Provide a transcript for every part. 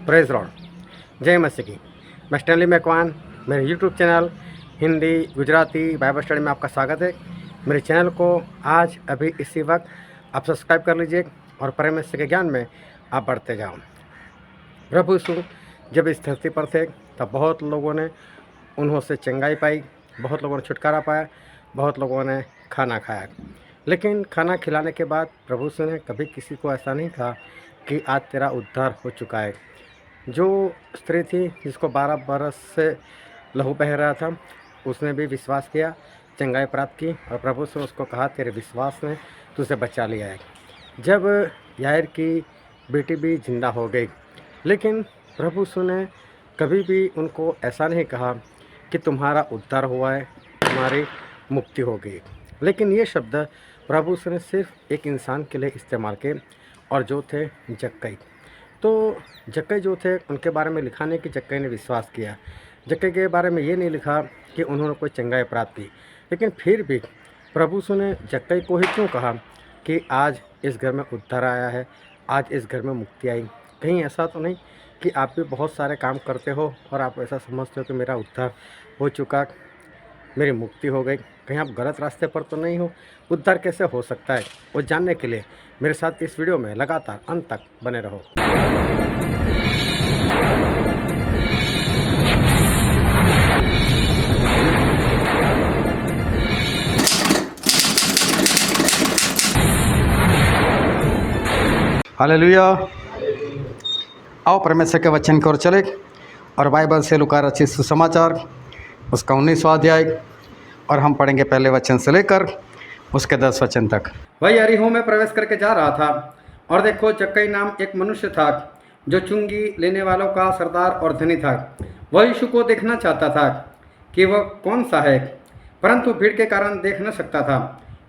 Praise Lord, जय मसीह की। मैं स्टैनली मैकवान, मेरे YouTube channel Hindi Gujarati Bible study में आपका स्वागत है। मेरे चैनल को आज अभी इसी वक्त आप सब्सक्राइब कर लीजिए और परमेश्वर के ज्ञान में आप बढ़ते जाओ। प्रभु यीशु जब इस धरती पर थे तब बहुत लोगों ने उन्होंने चंगाई पाई, बहुत लोगों ने छुटकारा पाया, बहुत लोगों ने खाना खाया। लेकिन खाना खिलाने के बाद प्रभु यीशु ने कभी किसी को ऐसा नहीं कहा कि आज तेरा उद्धार हो चुका है। जो स्त्री थी जिसको 12 बरस से लहू बह रहा था, उसने भी विश्वास किया, चंगाई प्राप्त की और प्रभु से उसको कहा तेरे विश्वास ने तुझे बचा लिया है। जब यायर की बेटी भी जिंदा हो गई, लेकिन प्रभु यीशु ने कभी भी उनको ऐसा नहीं कहा कि तुम्हारा उद्धार हुआ है, तुम्हारी मुक्ति हो गई। लेकिन ये शब्द प्रभु यीशु ने सिर्फ एक इंसान के लिए इस्तेमाल किए और जो थे जक्कई। तो जक्कई जो थे उनके बारे में लिखा नहीं कि जक्कई ने विश्वास किया, जक्कई के बारे में ये नहीं लिखा कि उन्होंने कोई चंगाई प्राप्त की। लेकिन फिर भी प्रभु यीशु ने जक्कई को ही क्यों कहा कि आज इस घर में उद्धार आया है, आज इस घर में मुक्ति आई। कहीं ऐसा तो नहीं कि आप भी बहुत सारे काम करते हो और आप ऐसा समझते हो कि मेरा उद्धार हो चुका, मेरी मुक्ति हो गई। कहीं आप गलत रास्ते पर तो नहीं हो। उद्धार कैसे हो सकता है वो जानने के लिए मेरे साथ इस वीडियो में लगातार अंत तक बने रहो। हालेलुया। आओ परमेश्वर के वचन की ओर चले और बाइबल से लूका रचित सुसमाचार उसका 19वां अध्याय और हम पढ़ेंगे पहले वचन से लेकर उसके 10 वचन तक। वही यरीहो में प्रवेश करके जा रहा था और देखो जक्कई नाम एक मनुष्य था जो चुंगी लेने वालों का सरदार और धनी था। वह यीशु को देखना चाहता था कि वह कौन सा है, परंतु भीड़ के कारण देख न सकता था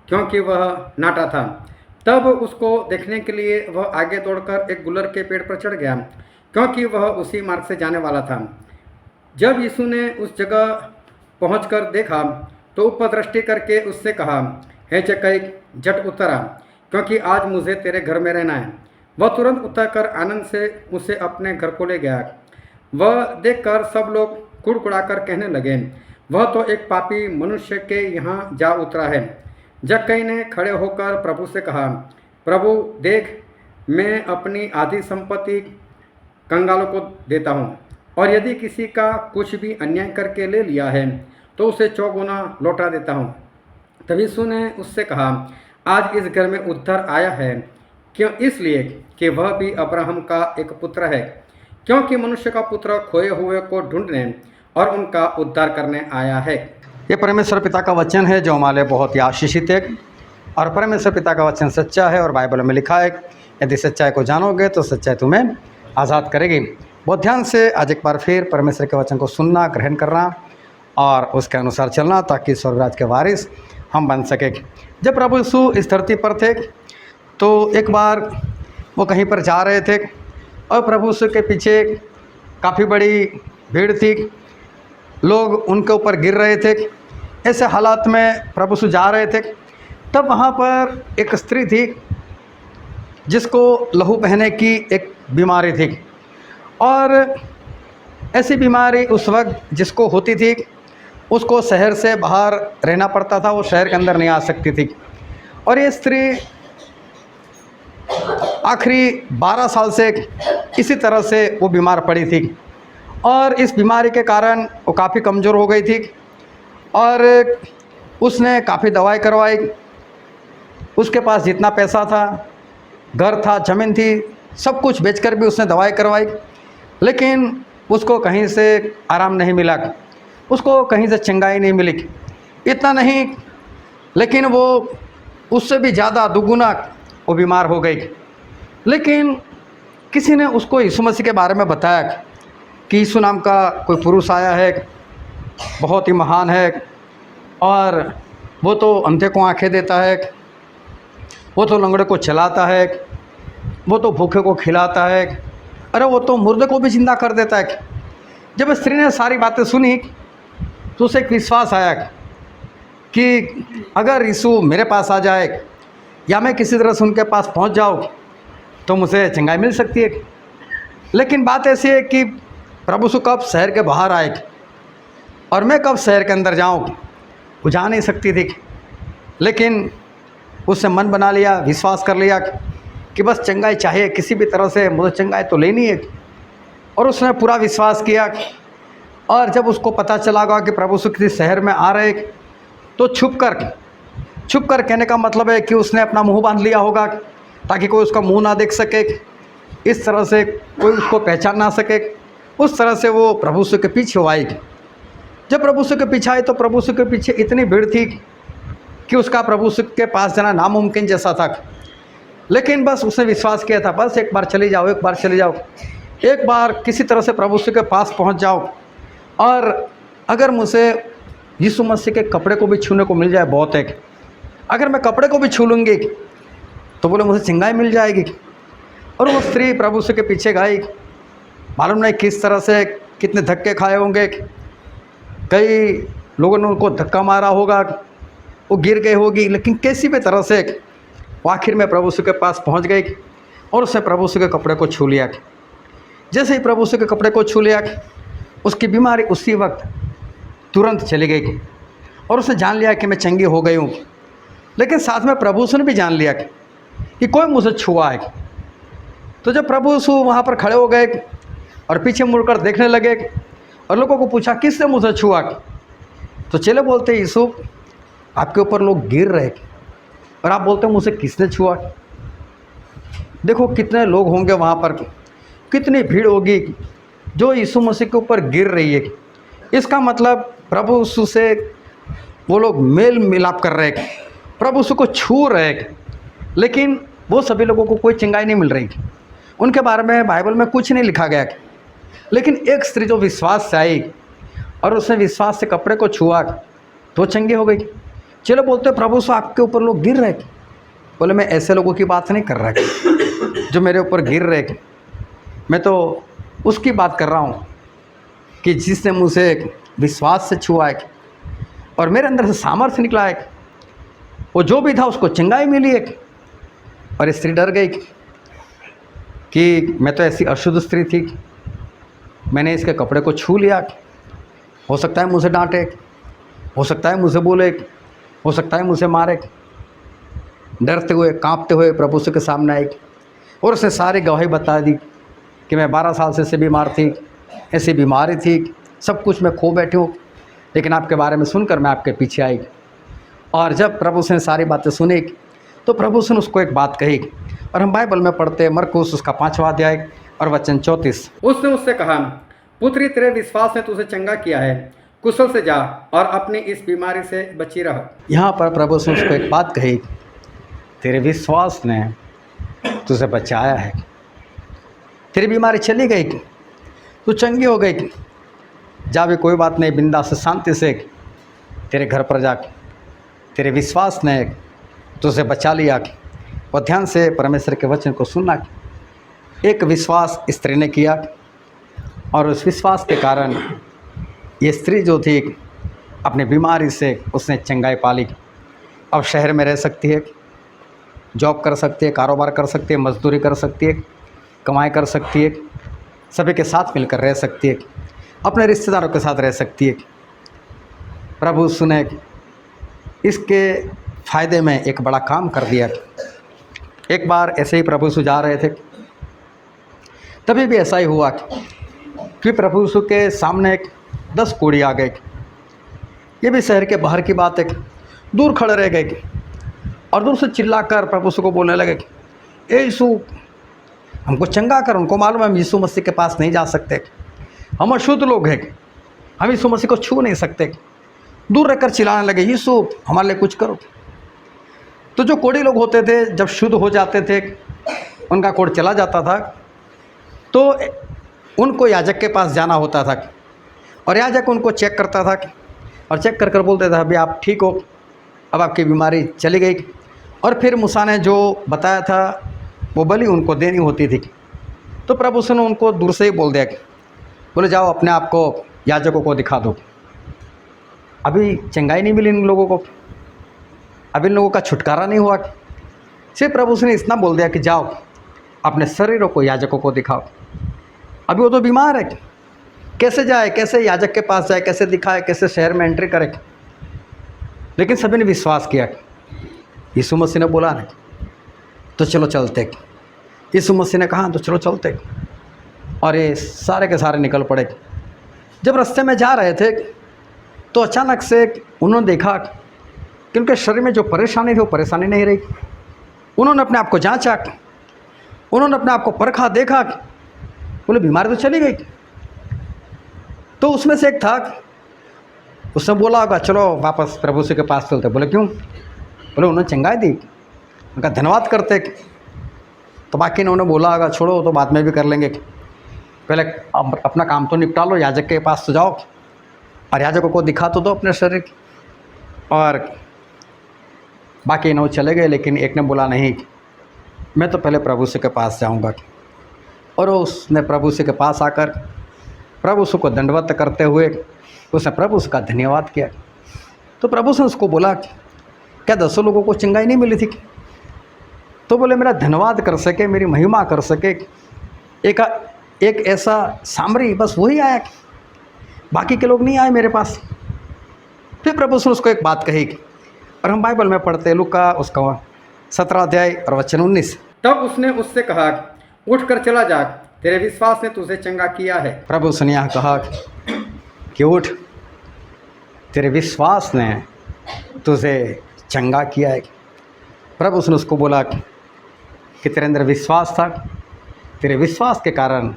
क्योंकि वह नाटा था। तब उसको देखने के लिए वह आगे दौड़कर एक गुलर के पेड़ पर चढ़ गया क्योंकि वह उसी मार्ग से जाने वाला था। जब यीशु ने उस जगह पहुंचकर देखा तो ऊपर दृष्टि करके उससे कहा, हे जक्कई, झट उतर आ, क्योंकि आज मुझे तेरे घर में रहना है। वह तुरंत उतरकर आनंद से उसे अपने घर को ले गया। वह देखकर सब लोग कुड़कुड़ाकर कहने लगे, वह तो एक पापी मनुष्य के यहाँ जा उतरा है। जक्कई ने खड़े होकर प्रभु से कहा, प्रभु देख, मैं अपनी आधी संपत्ति कंगालों को देता हूँ और यदि किसी का कुछ भी अन्याय करके ले लिया है तो उसे 4 गुना लौटा देता हूँ। तभी यीशु ने उससे कहा, आज इस घर में उद्धार आया है, क्यों? इसलिए कि वह भी अब्राहम का एक पुत्र है, क्योंकि मनुष्य का पुत्र खोए हुए को ढूंढने और उनका उद्धार करने आया है। ये परमेश्वर पिता का वचन है जो हमारे बहुत ही आशीषित है और परमेश्वर पिता का वचन सच्चा है और बाइबल में लिखा है, यदि सच्चाई को जानोगे तो सच्चाई तुम्हें आज़ाद करेगी। बहुत ध्यान से आज एक बार फिर परमेश्वर के वचन को सुनना, ग्रहण करना और उसके अनुसार चलना ताकि स्वर्गराज के वारिस हम बन सके। जब प्रभु यीशु इस धरती पर थे तो एक बार वो कहीं पर जा रहे थे और प्रभु यीशु के पीछे काफ़ी बड़ी भीड़ थी, लोग उनके ऊपर गिर रहे थे। ऐसे हालात में प्रभु यीशु जा रहे थे। तब वहाँ पर एक स्त्री थी जिसको लहू बहने की एक बीमारी थी और ऐसी बीमारी उस वक्त जिसको होती थी उसको शहर से बाहर रहना पड़ता था, वो शहर के अंदर नहीं आ सकती थी। और ये स्त्री आखिरी 12 साल से इसी तरह से वो बीमार पड़ी थी और इस बीमारी के कारण वो काफ़ी कमज़ोर हो गई थी और उसने काफ़ी दवाई करवाई। उसके पास जितना पैसा था, घर था, ज़मीन थी, सब कुछ बेचकर भी उसने दवाई करवाई, लेकिन उसको कहीं से आराम नहीं मिला, उसको कहीं से चंगाई नहीं मिली। इतना नहीं, लेकिन वो उससे भी ज़्यादा दुगुना वो बीमार हो गई। लेकिन किसी ने उसको यीशु मसीह के बारे में बताया कि यीशु नाम का कोई पुरुष आया है, बहुत ही महान है और वो तो अंधे को आंखें देता है, वो तो लंगड़े को चलाता है, वो तो भूखे को खिलाता है, अरे वो तो मुर्दे को भी जिंदा कर देता है। जब स्त्री ने सारी बातें सुनी तो उसे एक विश्वास आया कि अगर यीशु मेरे पास आ जाए या मैं किसी तरह से उनके पास पहुंच जाऊं तो मुझे चंगाई मिल सकती है। लेकिन बात ऐसी है कि प्रभु यीशु कब शहर के बाहर आए और मैं कब शहर के अंदर जाऊं, वो जा नहीं सकती थी। लेकिन उसने मन बना लिया, विश्वास कर लिया कि बस चंगाई चाहिए, किसी भी तरह से मुझे चंगाई तो लेनी है। और उसने पूरा विश्वास किया। और जब उसको पता चला होगा कि प्रभु यीशु किसी शहर में आ रहे, तो छुप कर कहने का मतलब है कि उसने अपना मुंह बांध लिया होगा ताकि कोई उसका मुंह ना देख सके, इस तरह से कोई उसको पहचान ना सके। उस तरह से वो प्रभु यीशु के पीछे आई। जब प्रभु यीशु के पीछे आई तो प्रभु यीशु के पीछे इतनी भीड़ थी कि उसका प्रभु यीशु के पास जाना नामुमकिन जैसा था। लेकिन बस उसने विश्वास किया था, बस एक बार चली जाओ, एक बार चली जाओ, एक बार किसी तरह से प्रभु यीशु के पास पहुंच जाओ, और अगर मुझे यीशु मसीह के कपड़े को भी छूने को मिल जाए बहुत है। अगर मैं कपड़े को भी छू लूँगी तो बोले मुझे चंगाई मिल जाएगी। और वो स्त्री प्रभु यीशु के पीछे गई। मालूम नहीं किस तरह से कितने धक्के खाए होंगे, कई लोगों ने उनको धक्का मारा होगा, वो गिर गई होगी, लेकिन किसी भी तरह से वो आखिर में प्रभु यीशु के पास पहुंच गई और उसने प्रभु यीशु के कपड़े को छू लिया। जैसे ही प्रभु यीशु के कपड़े को छू लिया, उसकी बीमारी उसी वक्त तुरंत चली गई और उसने जान लिया कि मैं चंगी हो गई हूँ। लेकिन साथ में प्रभु यीशु ने भी जान लिया कि कोई मुझे छुआ है। तो जब प्रभु यीशु वहाँ पर खड़े हो गए और पीछे मुड़कर देखने लगे और लोगों को पूछा किसने मुझे छुआ, तो चेले बोलते यीशु आपके ऊपर लोग गिर रहे और आप बोलते मुझे किसने छुआ। देखो कितने लोग होंगे वहाँ पर, कितनी भीड़ होगी जो यीशु मसीह के ऊपर गिर रही है। इसका मतलब प्रभु यीशु से वो लोग मेल मिलाप कर रहे, प्रभु यीशु को छू रहे, लेकिन वो सभी लोगों को कोई चंगाई नहीं मिल रही। उनके बारे में बाइबल में कुछ नहीं लिखा गया। लेकिन एक स्त्री जो विश्वास से आई और उसने विश्वास से कपड़े को छुआ तो चंगी हो गई। चलो बोलते प्रभु यीशु आपके ऊपर लोग गिर रहे। बोले मैं ऐसे लोगों की बात नहीं कर रहा जो मेरे ऊपर गिर रहे, मैं तो उसकी बात कर रहा हूँ कि जिसने मुझे विश्वास से छुआ है और मेरे अंदर से सामर्थ्य निकला है, वो जो भी था उसको चंगाई मिली है। और स्त्री डर गई कि मैं तो ऐसी अशुद्ध स्त्री थी, मैंने इसके कपड़े को छू लिया, हो सकता है मुझे डांटे, हो सकता है मुझे बोले, हो सकता है मुझे मारे। डरते हुए कांपते हुए प्रभु यीशु के सामने आई और उसने सारी गवाही बता दी कि मैं 12 साल से ऐसे बीमार थी, ऐसी बीमारी थी, सब कुछ मैं खो बैठी हूँ, लेकिन आपके बारे में सुनकर मैं आपके पीछे आई। और जब प्रभु यीशु ने सारी बातें सुनी तो प्रभु यीशु ने उसको एक बात कही, और हम बाइबल में पढ़ते हैं मरकुस उसका 5वां अध्याय और वचन 34। उसने उससे कहा, पुत्री तेरे विश्वास ने तुझे चंगा किया है, कुशल से जा और अपनी इस बीमारी से बची रह। यहाँ पर प्रभु यीशु ने उसको एक बात कही, तेरे विश्वास ने तुझे बचाया है, तेरी बीमारी चली गई, तू चंगी हो गई, जा भी कोई बात नहीं, बिंदास से शांति से तेरे घर पर जा, तेरे विश्वास ने तुझे बचा लिया। और ध्यान से परमेश्वर के वचन को सुनना। एक विश्वास स्त्री ने किया और उस विश्वास के कारण ये स्त्री जो थी अपनी बीमारी से उसने चंगाई पाली। अब शहर में रह सकती है, जॉब कर सकती है, कारोबार कर सकती है, मजदूरी कर सकती है, कमाई कर सकती है, सभी के साथ मिलकर रह सकती है, अपने रिश्तेदारों के साथ रह सकती है। प्रभु सुने इसके फ़ायदे में एक बड़ा काम कर दिया। एक बार ऐसे ही प्रभु यीशु जा रहे थे, तभी भी ऐसा ही हुआ कि प्रभु यीशु के सामने 10 कोढ़ी आ गए। ये भी शहर के बाहर की बात है, दूर खड़े रह गए और दूर से चिल्लाकर प्रभु यीशु को बोलने लगे, ए यीशु हमको चंगा कर। उनको मालूम है हम यीशु मसीह के पास नहीं जा सकते, हम अशुद्ध लोग हैं, हम यीशु मसीह को छू नहीं सकते। दूर रहकर चिल्लाने लगे, यीशु हमारे लिए कुछ करो। तो जो कोढ़ी लोग होते थे जब शुद्ध हो जाते थे, उनका कोढ़ चला जाता था, तो उनको याजक के पास जाना होता था और याजक उनको चेक करता था और चेक कर कर बोलते था अभी आप ठीक हो, अब आपकी बीमारी चली गई। और फिर मूसा ने जो बताया था वो बलि उनको देनी होती थी। तो प्रभु ने उनको दूर से ही बोल दिया, बोले जाओ अपने आप को याजकों को दिखा दो। अभी चंगाई नहीं मिली इन लोगों को, अभी इन लोगों का छुटकारा नहीं हुआ। सिर्फ प्रभु ने इतना बोल दिया कि जाओ अपने शरीरों को याजकों को दिखाओ। अभी वो तो बीमार है, कैसे जाए, कैसे याजक के पास जाए, कैसे दिखाए, कैसे शहर में एंट्री करे। लेकिन सभी ने विश्वास किया। यीशु मसीह ने बोला ना तो चलो चलते। यीशु मसीह ने कहा तो चलो चलते। और ये सारे के सारे निकल पड़े। जब रास्ते में जा रहे थे तो अचानक से उन्होंने देखा कि उनके शरीर में जो परेशानी थी वो परेशानी नहीं रही। उन्होंने अपने आप को जांचा, उन्होंने अपने आप को परखा, देखा, बोले बीमारी तो चली गई। तो उसमें से एक था, उसने बोला होगा चलो वापस प्रभु जी के पास चलते। बोले क्यों? बोले उन्होंने चंगाई दी, उनका धन्यवाद करते। तो बाकी ने उन्होंने बोला होगा छोड़ो तो बाद में भी कर लेंगे, पहले अपना काम तो निपटा लो, याजक के पास तो जाओ और याजकों को दिखा तो दो अपने शरीर। और बाकी नौ चले गए। लेकिन एक ने बोला नहीं, मैं तो पहले प्रभु जी के पास जाऊंगा। और उसने प्रभु जी के पास आकर प्रभु जी को दंडवत करते हुए उसने प्रभु जी का धन्यवाद किया। तो प्रभु से उसको बोला क्या 10 लोगों को चंगाई नहीं मिली थी? तो बोले मेरा धन्यवाद कर सके, मेरी महिमा कर सके एक ऐसा सामरी बस वही आया, बाकी के लोग नहीं आए मेरे पास। फिर प्रभु ने उसको एक बात कही और हम बाइबल में पढ़ते लूका उसका 17 अध्याय और वचन 19। तब उसने उससे कहा उठकर चला जा, तेरे विश्वास ने तुझे चंगा किया है। प्रभु ने यहाँ कहा कि उठ, तेरे विश्वास ने तुझे चंगा किया है। प्रभु ने उसको बोला कि तेरे अंदर विश्वास था, तेरे विश्वास के कारण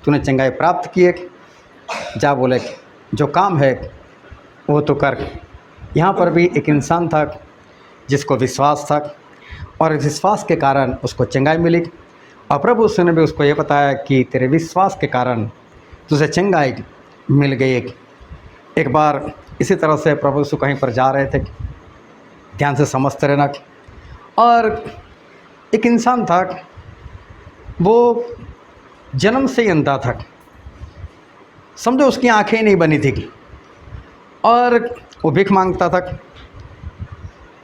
तूने चंगाई प्राप्त किए। जा बोले जो काम है वो तो कर। यहाँ पर भी एक इंसान था जिसको विश्वास था और विश्वास के कारण उसको चंगाई मिली। और प्रभु ने भी उसको ये बताया कि तेरे विश्वास के कारण तुझे चंगाई मिल गई। एक बार इसी तरह से प्रभु यीशु कहीं पर जा रहे थे, ध्यान से समझते रहना। और एक इंसान था, वो जन्म से ही अंधा था, समझो उसकी आंखें नहीं बनी थी और वो भीख मांगता था।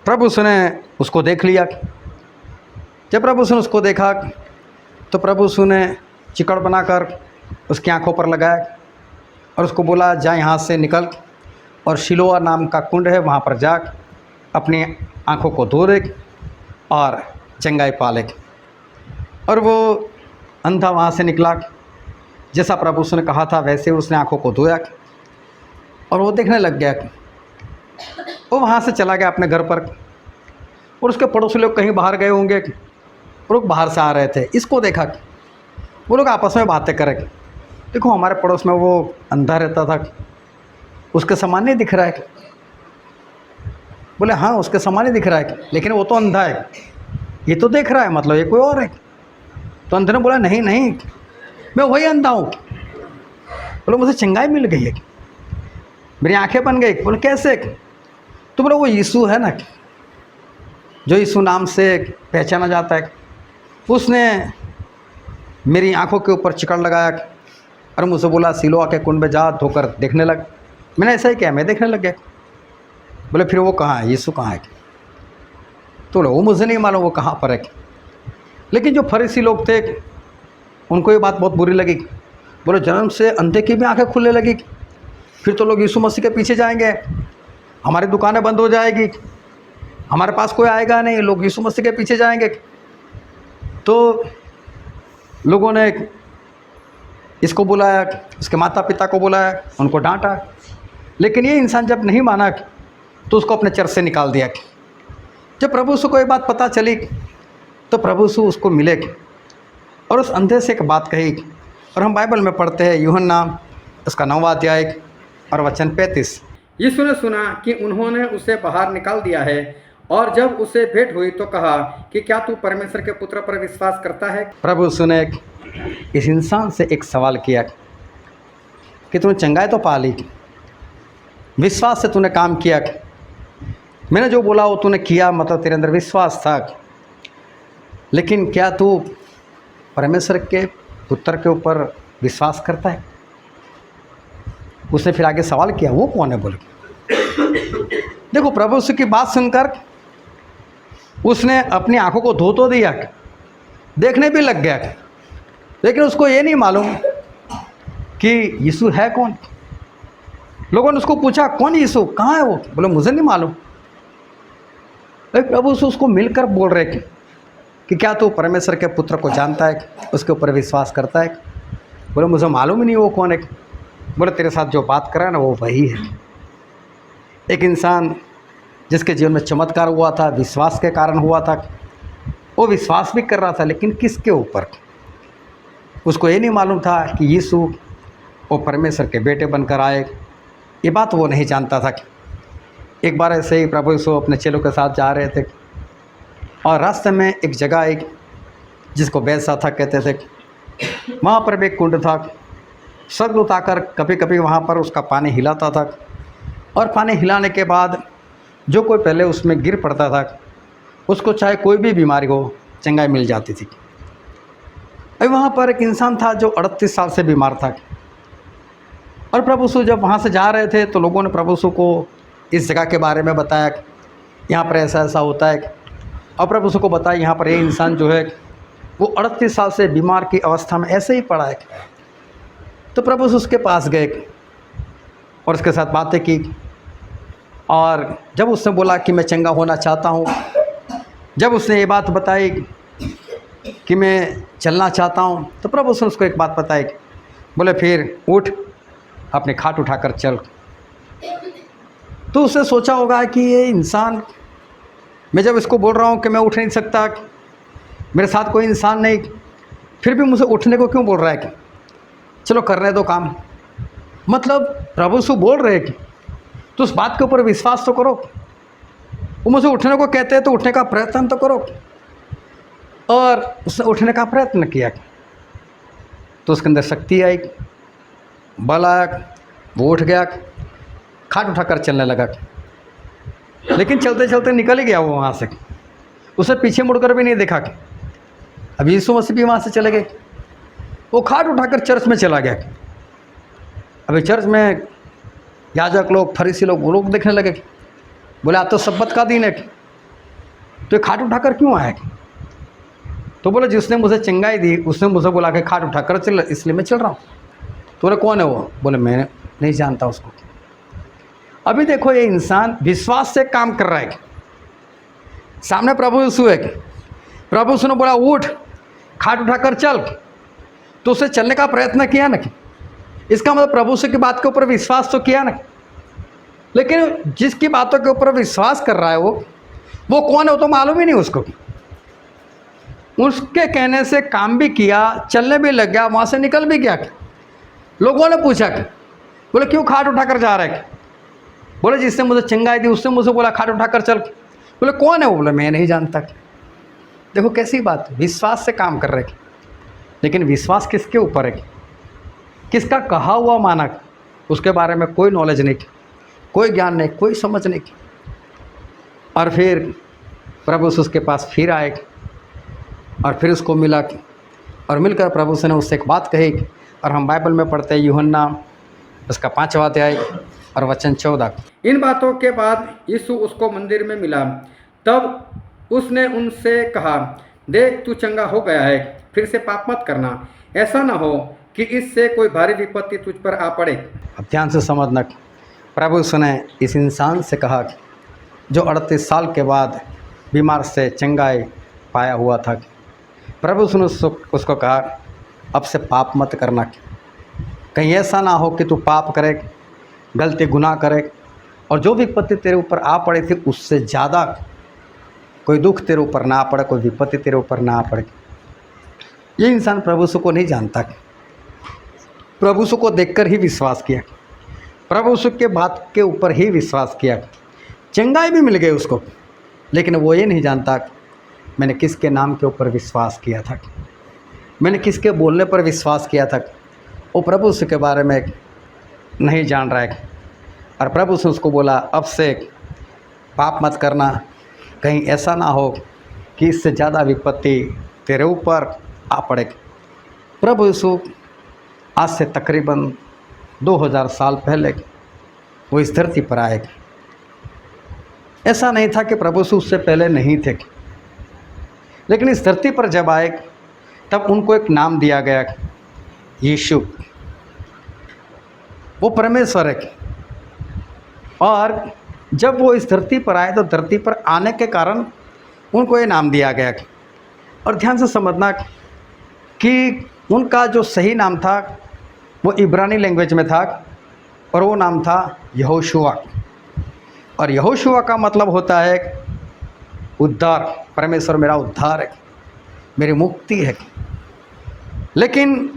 प्रभु ने उसको देख लिया। जब प्रभु ने उसको देखा तो प्रभु ने चिकड़ बनाकर उसकी आंखों पर लगाया और उसको बोला जा यहाँ से निकल और शिलोआ नाम का कुंड है वहाँ पर जा अपनी आंखों को धो ले और चंगाई पाले। और वो अंधा वहाँ से निकला, जैसा प्रभु ने कहा था वैसे उसने आंखों को धोया और वो देखने लग गया। वो वहाँ से चला गया अपने घर पर और उसके पड़ोसी लोग कहीं बाहर गए होंगे, वो लोग बाहर से आ रहे थे, इसको देखा, वो लोग आपस में बातें करें, देखो हमारे पड़ोस में वो अंधा रहता था, उसके समान नहीं दिख रहा है। बोले हाँ उसके समान ही दिख रहा है, लेकिन वो तो अंधा है, ये तो देख रहा है, मतलब ये कोई और है। तो अंधे ने बोला नहीं नहीं मैं वही अंधा हूँ। बोले मुझे चंगाई मिल गई है, मेरी आंखें बन गई। बोले कैसे? तो बोले वो यीशु है ना, जो यीशु नाम से पहचाना जाता है, उसने मेरी आंखों के ऊपर चिकड़ लगाया और मुझसे बोला सिलोआ के कुंड में जा, धोकर देखने लग। मैंने ऐसा ही किया, मैं देखने लग गया। बोले फिर वो कहाँ है, यीशु कहाँ है? तो बोले वो मुझे नहीं मालूम वो कहाँ पर है। लेकिन जो फरीसी लोग थे उनको ये बात बहुत बुरी लगी। बोले जन्म से अंधे की भी आंखें खुलने लगी, फिर तो लोग यीशु मसीह के पीछे जाएंगे, हमारी दुकानें बंद हो जाएगी, हमारे पास कोई आएगा नहीं, लोग यीशु मसीह के पीछे जाएंगे। तो लोगों ने इसको बुलाया, उसके माता पिता को बुलाया, उनको डांटा। लेकिन ये इंसान जब नहीं माना तो उसको अपने चर्च से निकाल दिया। जब प्रभु यीशु को ये बात पता चली तो प्रभु यीशु उसको मिले और उस अंधे से एक बात कही। और हम बाइबल में पढ़ते हैं यूहन्ना उसका 9वां अध्याय और वचन 35। यीशु ने सुना कि उन्होंने उसे बाहर निकाल दिया है और जब उसे भेंट हुई तो कहा कि क्या तू परमेश्वर के पुत्र पर विश्वास करता है? प्रभु यीशु ने इस इंसान से एक सवाल किया कि तूने चंगाई तो पा ली, विश्वास से तूने काम किया, मैंने जो बोला वो तूने किया, मतलब तेरे अंदर विश्वास था, लेकिन क्या तू परमेश्वर के पुत्र के ऊपर विश्वास करता है? उसने फिर आगे सवाल किया वो कौन है बोले। देखो प्रभु यीशु की बात सुनकर उसने अपनी आंखों को धो तो दिया, देखने भी लग गया, लेकिन उसको ये नहीं मालूम कि यीशु है कौन। लोगों ने उसको पूछा, कौन यीशु, कहाँ है वो? बोले मुझे नहीं मालूम। प्रभु यीशु उसको मिलकर बोल रहे कि क्या तू परमेश्वर के पुत्र को जानता है, उसके ऊपर विश्वास करता है? बोले मुझे मालूम ही नहीं वो कौन है। बोले तेरे साथ जो बात कर रहा है ना वो वही है। एक इंसान जिसके जीवन में चमत्कार हुआ था, विश्वास के कारण हुआ था, वो विश्वास भी कर रहा था, लेकिन किसके ऊपर? उसको ये नहीं मालूम था कि यीशु वो परमेश्वर के बेटे बनकर आए। ये बात वो नहीं जानता था। एक बार ऐसे ही प्रभु यीशु अपने चेलों के साथ जा रहे थे और रास्ते में एक जगह एक जिसको बैतसैदा कहते थे, वहाँ पर भी एक कुंड था। स्वर्ग उताकर कभी कभी वहाँ पर उसका पानी हिलाता था और पानी हिलाने के बाद जो कोई पहले उसमें गिर पड़ता था उसको चाहे कोई भी बीमारी हो चंगाई मिल जाती थी। अभी वहाँ पर एक इंसान था जो 38 साल से बीमार था और प्रभु यीशु जब वहाँ से जा रहे थे तो लोगों ने प्रभु यीशु को इस जगह के बारे में बताया, यहाँ पर ऐसा ऐसा होता है। और प्रभु यीशु को बताया यहाँ पर ये इंसान जो है वो 38 साल से बीमार की अवस्था में ऐसे ही पड़ा है। तो प्रभु यीशु उसके पास गए और उसके साथ बातें की और जब उसने बोला कि मैं चंगा होना चाहता हूँ, जब उसने ये बात बताई कि मैं चलना चाहता हूँ, तो प्रभु उसने उसको एक बात बताई। बोले फिर उठ, अपने खाट उठाकर चल। तो उसने सोचा होगा कि ये इंसान, मैं जब इसको बोल रहा हूँ कि मैं उठ नहीं सकता, मेरे साथ कोई इंसान नहीं, फिर भी मुझे उठने को क्यों बोल रहा है कि चलो करने दो काम। मतलब प्रभु यीशु बोल रहे हैं कि तो उस बात के ऊपर विश्वास तो करो। वो मुझे उठने को कहते हैं तो उठने का प्रयत्न तो करो। और उसने उठने का प्रयत्न किया तो उसके अंदर शक्ति आई, बल आया, वो उठ गया, खाट उठाकर चलने लगा। लेकिन चलते चलते निकल ही गया वो वहाँ से, उसे पीछे मुड़कर भी नहीं देखा। अब यीशु मसीह भी वहाँ से चले गए। वो खाट उठाकर चर्च में चला गया। अभी चर्च में याजक लोग, फरीसी लोग, वो लोग देखने लगे, बोले आज तो सब्बत का दिन है, तो ये खाट उठाकर क्यों आया? तो बोले जिसने मुझे चंगाई दी उसने मुझे बोला कि खाट उठाकर चल, इसलिए मैं चल रहा हूँ। तो बोले कौन है वो? बोले मैं नहीं जानता उसको। अभी देखो ये इंसान विश्वास से काम कर रहा है। सामने प्रभु यीशु है, प्रभु यीशु ने बोला उठ, खाट उठाकर चल, तो उसे चलने का प्रयत्न किया ना। इसका मतलब प्रभु यीशु की बात के ऊपर विश्वास तो किया ना। लेकिन जिसकी बातों के ऊपर विश्वास कर रहा है वो कौन है वो तो मालूम ही नहीं उसको। उसके कहने से काम भी किया, चलने भी लग गया, वहाँ से निकल भी गया। लोगों ने पूछा कि बोले क्यों खाट उठाकर जा रहा है? बोले जिसने मुझे चंगाई दी उसने मुझे बोला खाट उठाकर चल। बोले कौन है वो? बोले मैं नहीं जानता। देखो कैसी बात, विश्वास से काम कर रहे। लेकिन विश्वास किसके ऊपर है? किसका कहा हुआ माना? उसके बारे में कोई नॉलेज नहीं, कोई ज्ञान नहीं, कोई समझ नहीं। और फिर प्रभु उसके पास फिर आए और फिर उसको मिला और मिलकर प्रभु ने उससे एक बात कही। और हम बाइबल में पढ़ते हैं यूहन्ना उसका 5वां अध्याय और वचन 14। इन बातों के बाद यीशु उसको मंदिर में मिला, तब उसने उनसे कहा, देख तू चंगा हो गया है, फिर से पाप मत करना, ऐसा ना हो कि इससे कोई भारी विपत्ति तुझ पर आ पड़े। अब ध्यान से समझना, प्रभु ने इस इंसान से कहा जो 38 साल के बाद बीमार से चंगाई पाया हुआ था। प्रभु ने उसको कहा अब से पाप मत करना, कहीं ऐसा ना हो कि तू पाप करे, गलती गुनाह करे और जो विपत्ति तेरे ऊपर आ पड़ी थी उससे ज़्यादा कोई दुख तेरे ऊपर ना आ पड़े, कोई विपत्ति तेरे ऊपर ना आ पड़े। ये इंसान प्रभु को नहीं जानता, प्रभु को देखकर ही विश्वास किया, प्रभु के बात के ऊपर ही विश्वास किया, चंगाई भी मिल गई उसको। लेकिन वो ये नहीं जानता मैंने किसके नाम के ऊपर विश्वास किया था, मैंने किसके बोलने पर विश्वास किया था। वो प्रभु के बारे में नहीं जान रहा है। और प्रभु से उसको बोला अब से पाप मत करना, कहीं ऐसा ना हो कि इससे ज़्यादा विपत्ति तेरे ऊपर आ पड़े। प्रभु यीशु आज से तकरीबन 2000 साल पहले वो इस धरती पर आए। ऐसा नहीं था कि प्रभु यीशु उससे पहले नहीं थे, लेकिन इस धरती पर जब आए तब उनको एक नाम दिया गया, यीशु। वो परमेश्वर है। और जब वो इस धरती पर आए तो धरती पर आने के कारण उनको ये नाम दिया गया। और ध्यान से समझना कि उनका जो सही नाम था वो इब्रानी लैंग्वेज में था और वो नाम था यहोशुआ। और यहोशुआ का मतलब होता है उद्धार। परमेश्वर मेरा उद्धार है, मेरी मुक्ति है। लेकिन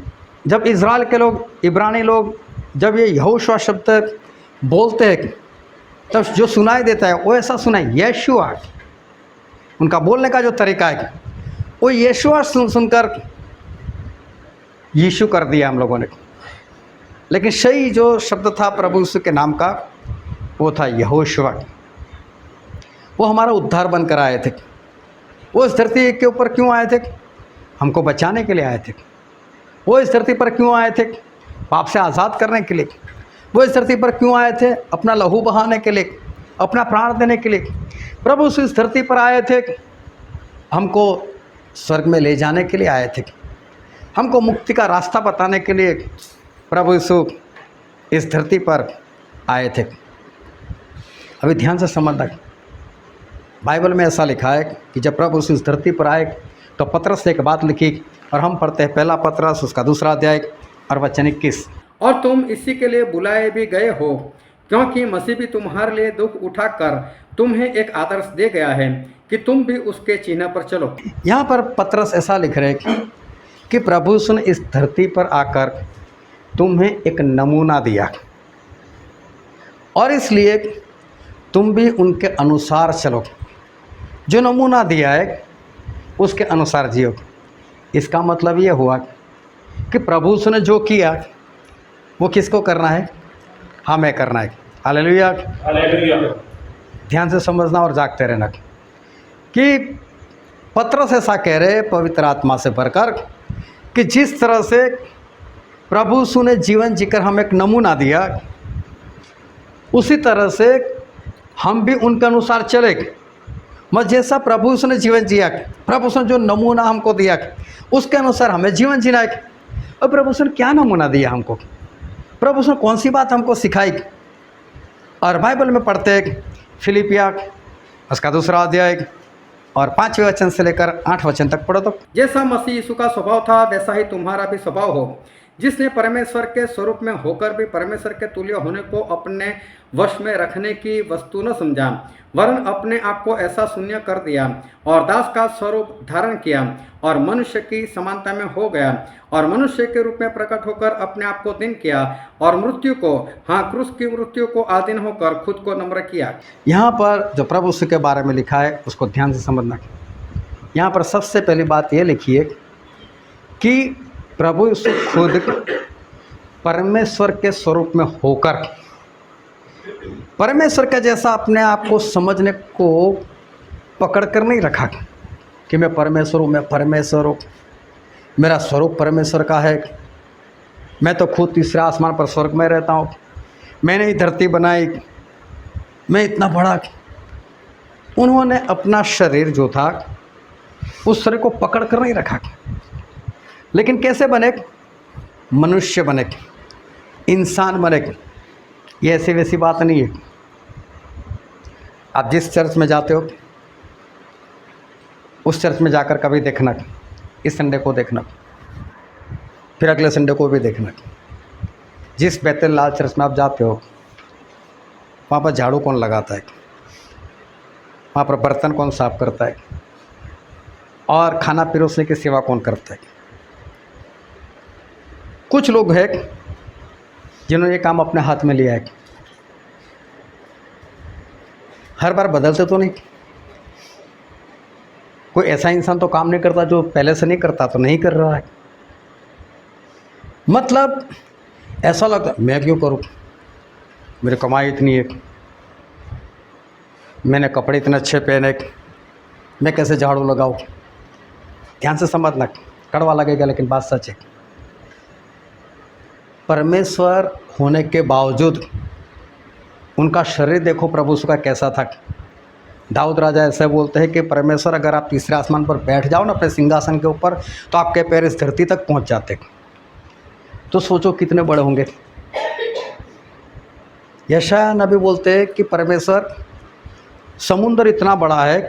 जब इज़राइल के लोग, इब्रानी लोग जब ये यहोशुआ शब्द बोलते हैं तब जो सुनाई देता है वो ऐसा सुना यशुआ। उनका बोलने का जो तरीका है वो यशुआ सुनकर यीशु कर दिया हम लोगों ने। लेकिन सही जो शब्द था प्रभु यीशु के नाम का वो था यहोशुआ। वो हमारा उद्धार बनकर आए थे। वो इस धरती के ऊपर क्यों आए थे? हमको बचाने के लिए आए थे। वो इस धरती पर क्यों आए थे? पाप से आज़ाद करने के लिए। वो इस धरती पर क्यों आए थे? अपना लहू बहाने के लिए, अपना प्राण देने के लिए। प्रभु यीशु इस धरती पर आए थे, हमको स्वर्ग में ले जाने के लिए आए थे, हमको मुक्ति का रास्ता बताने के लिए प्रभु यीशु इस धरती पर आए थे। अभी ध्यान से समझना, बाइबल में ऐसा लिखा है कि जब प्रभु यीशु इस धरती पर आए तो पतरस से एक बात लिखी और हम पढ़ते हैं पहला पतरस उसका 2 अध्याय और वचन 21। और तुम इसी के लिए बुलाए भी गए हो, क्योंकि मसीह भी तुम्हारे लिए दुख उठाकर तुम्हें एक आदर्श दे गया है कि तुम भी उसके चिन्ह पर चलो। यहाँ पर पतरस ऐसा लिख रहे कि प्रभु यीशु ने इस धरती पर आकर तुम्हें एक नमूना दिया और इसलिए तुम भी उनके अनुसार चलो। जो नमूना दिया है उसके अनुसार जियो। इसका मतलब ये हुआ कि प्रभु यीशु ने जो किया वो किसको करना है? हमें करना है। Hallelujah, hallelujah. ध्यान से समझना और जागते रहना कि पतरस ऐसा कह रहे पवित्र आत्मा से भरकर कि जिस तरह से प्रभु यीशु ने जीवन जीकर हमें एक नमूना दिया उसी तरह से हम भी उनके अनुसार चले। मत जैसा प्रभु यीशु ने जीवन जिया, प्रभु यीशु ने जो नमूना हमको दिया उसके अनुसार हमें जीवन जीना है। और प्रभु यीशु ने क्या नमूना दिया हमको? प्रभु यीशु ने कौन सी बात हमको सिखाई? और बाइबल में पढ़ते हैं फिलिपिया उसका 2 अध्याय और 5वें वचन से लेकर 8 वचन तक पढ़ो तो। जैसा मसीह यीशु का स्वभाव था वैसा ही तुम्हारा भी स्वभाव हो, जिसने परमेश्वर के स्वरूप में होकर भी परमेश्वर के तुल्य होने को अपने वश में रखने की वस्तु न समझा, वरन अपने आप को ऐसा शून्य कर दिया और दास का स्वरूप धारण किया और मनुष्य की समानता में हो गया और मनुष्य के रूप में प्रकट होकर अपने आप को दीन किया और मृत्यु को, हाँ क्रूस की मृत्यु को आधीन होकर खुद को नम्र किया। यहाँ पर जो प्रभु यीशु के बारे में लिखा है उसको ध्यान से समझना। यहाँ पर सबसे पहली बात ये लिखी है कि प्रभु यीशु खुद परमेश्वर के स्वरूप में होकर परमेश्वर का जैसा अपने आप को समझने को पकड़ कर नहीं रखा कि मैं परमेश्वर हूँ, मैं परमेश्वर हूँ, मेरा स्वरूप परमेश्वर का है, मैं तो खुद तीसरे आसमान पर स्वर्ग में रहता हूँ, मैंने ही धरती बनाई, मैं इतना बड़ा। उन्होंने अपना शरीर जो था उस शरीर को पकड़ कर नहीं रखा। लेकिन कैसे बने? मनुष्य बने, इंसान बने। ये ऐसी वैसी बात नहीं है। आप जिस चर्च में जाते हो उस चर्च में जाकर कभी देखना, इस संडे को देखना, फिर अगले संडे को भी देखना। जिस बेतल लाल चर्च में आप जाते हो वहाँ पर झाड़ू कौन लगाता है, वहाँ पर बर्तन कौन साफ करता है और खाना परोसने की सेवा कौन करता है? कुछ लोग हैं जिन्होंने ये काम अपने हाथ में लिया है। हर बार बदलते तो नहीं। कोई ऐसा इंसान तो काम नहीं करता जो पहले से नहीं करता तो नहीं कर रहा है। मतलब ऐसा लगता है मैं क्यों करूं, मेरी कमाई इतनी है, मैंने कपड़े इतने अच्छे पहने, मैं कैसे झाड़ू लगाऊं। ध्यान से समझना, कड़वा लगेगा लेकिन बात सच है। परमेश्वर होने के बावजूद उनका शरीर देखो प्रभु यीशु का कैसा था। दाऊद राजा ऐसे बोलते हैं कि परमेश्वर अगर आप तीसरे आसमान पर बैठ जाओ ना अपने सिंहासन के ऊपर तो आपके पैर इस धरती तक पहुंच जाते। तो सोचो कितने बड़े होंगे। यशायाह नबी बोलते हैं कि परमेश्वर समुद्र इतना बड़ा है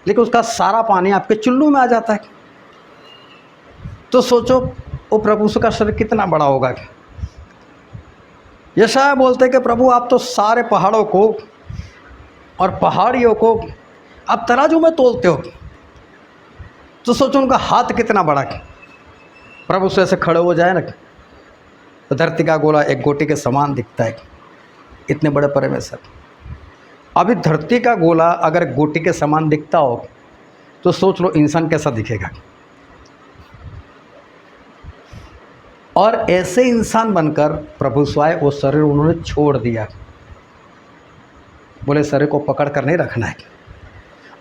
लेकिन उसका सारा पानी आपके चुल्लू में आ जाता है। तो सोचो वो प्रभु का शरीर कितना बड़ा होगा। यशायाह बोलते हैं कि प्रभु आप तो सारे पहाड़ों को और पहाड़ियों को आप तराजू में तोलते हो। तो सोचो उनका हाथ कितना बड़ा है। प्रभु से ऐसे खड़े हो जाए ना तो धरती का गोला एक गोटी के समान दिखता है। इतने बड़े परमेश्वर। अभी धरती का गोला अगर गोटी के समान दिखता हो तो सोच लो इंसान कैसा दिखेगा। और ऐसे इंसान बनकर प्रभु स्वयं वो शरीर उन्होंने छोड़ दिया। बोले शरीर को पकड़ कर नहीं रखना है।